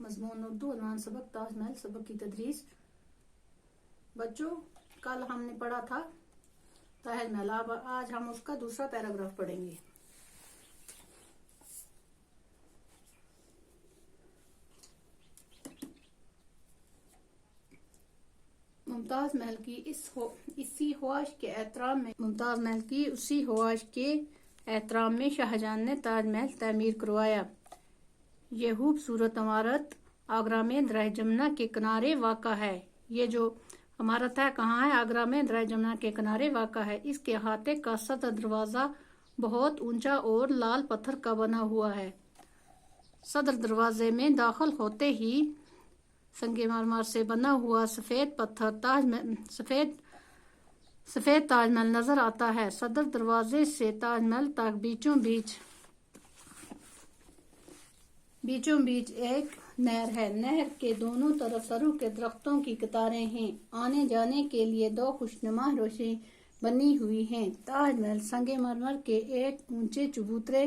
मजमून उर्दू उन्वान सबक ताजमहल सबक की तदरीस। बच्चों, कल हमने पढ़ा था ताजमहल, अब आज हम उसका दूसरा पैराग्राफ पढ़ेंगे। मुमताज महल की इसी ख्वाहिश के एहतराम में मुमताज महल की उसी ख्वाहिश के एहतराम में शाहजहां ने ताजमहल तामीर करवाया। यह खूबसूरत इमारत आगरा में दरिया जमुना के किनारे वाक़ा है। ये जो इमारत है कहाँ है? आगरा में दरिया जमुना के किनारे वाक़ा है। इसके अहाते का सदर दरवाज़ा बहुत ऊंचा और लाल पत्थर का बना हुआ है। सदर दरवाजे में दाखिल होते ही संगे मरमर से बना हुआ सफ़ेद ताजमहल नजर आता है। सदर दरवाजे से ताजमहल तक बीचों बीच एक नहर है। नहर के दोनों तरफ सरू के दरख्तों की कतारें हैं। आने जाने के लिए दो खुशनुमा रोशनी बनी हुई हैं। ताजमहल संगे मरमर के एक ऊंचे चबूतरे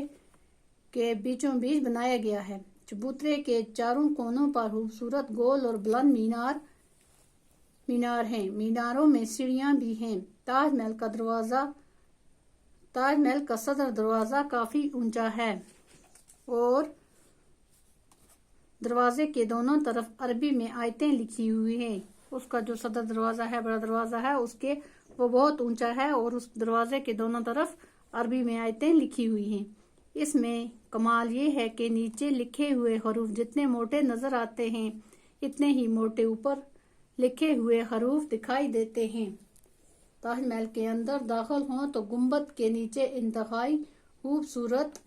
के बीचों बीच बनाया गया है। चबूतरे के चारों कोनों पर खूबसूरत गोल और बुलंद मीनार हैं। मीनारों में सीढ़ियां भी हैं। ताजमहल का सदर दरवाजा काफी ऊंचा है और दरवाजे के दोनों तरफ अरबी में आयतें लिखी हुई हैं। उसका जो सदर दरवाजा है, बड़ा दरवाजा है, वो बहुत ऊंचा है और उस दरवाजे के दोनों तरफ अरबी में आयतें लिखी हुई हैं। इसमें कमाल ये है कि नीचे लिखे हुए हरूफ जितने मोटे नजर आते हैं, इतने ही मोटे ऊपर लिखे हुए हरूफ दिखाई देते हैं। ताजमहल के अंदर दाखिल हों तो गुंबद के नीचे इंतहाई खूबसूरत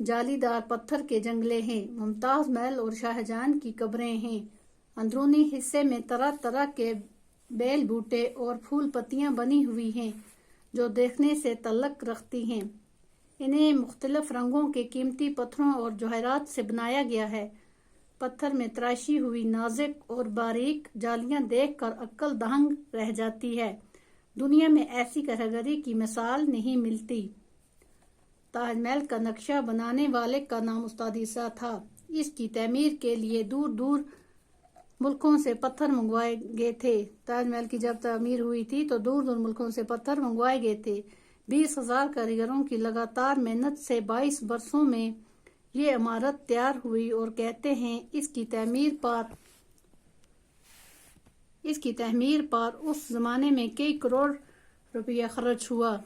जालीदार पत्थर के जंगले हैं। मुमताज महल और शाहजहां की कब्रें हैं। अंदरूनी हिस्से में तरह तरह के बेल बूटे और फूल पत्तियां बनी हुई हैं जो देखने से तल्लक रखती हैं। इन्हें मुख्तलिफ रंगों के कीमती पत्थरों और जवाहरात से बनाया गया है। पत्थर में तराशी हुई नाजुक और बारीक जालियां देखकर अक्ल दहंग रह जाती है। दुनिया में ऐसी कारीगरी की मिसाल नहीं मिलती। ताजमहल का नक्शा बनाने वाले का नाम उस्ताद ईसा था। इसकी तमीर के लिए दूर दूर मुल्कों से पत्थर मंगवाए गए थे। ताजमहल की जब तमीर हुई थी तो दूर दूर मुल्कों से पत्थर मंगवाए गए थे। 20,000 कारीगरों की लगातार मेहनत से 22 बरसों में ये इमारत तैयार हुई और कहते हैं इसकी तमीर पर उस जमाने में कई करोड़ रुपया खर्च हुआ।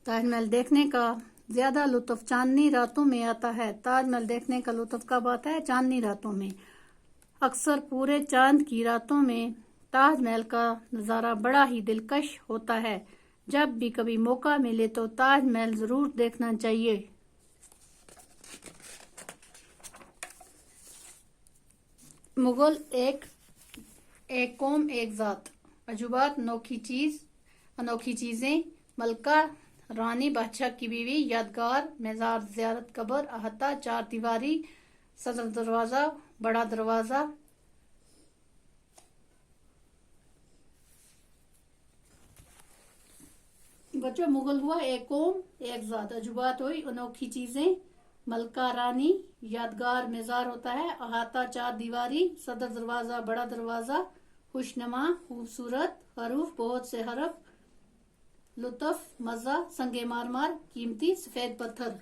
ताजमहल देखने का ज्यादा लुत्फ चांदनी रातों में आता है। ताजमहल देखने का लुत्फ कब आता है? चांदनी रातों में। अक्सर पूरे चांद की रातों में ताजमहल का नज़ारा बड़ा ही दिलकश होता है। जब भी कभी मौका मिले तो ताजमहल जरूर देखना चाहिए। मुगल एक कौम एक जात, अजूबात अनोखी चीजें, मलका रानी बादशाह की बीवी, यादगार, मज़ार, ज़ियारत, कब्र, अहाता, चार दीवारी, सदर दरवाजा, बड़ा दरवाजा। बच्चों, मुगल हुआ एक कौम एक जात, अजूबात हुई अनोखी चीजें, मलका रानी, यादगार मज़ार होता है, अहाता चार दीवारी, सदर दरवाजा बड़ा दरवाजा, खुशनुमा खूबसूरत, हरूफ बहुत से हरफ, लुत्फ मजा, संगे मारमार कीमती सफेद पत्थर।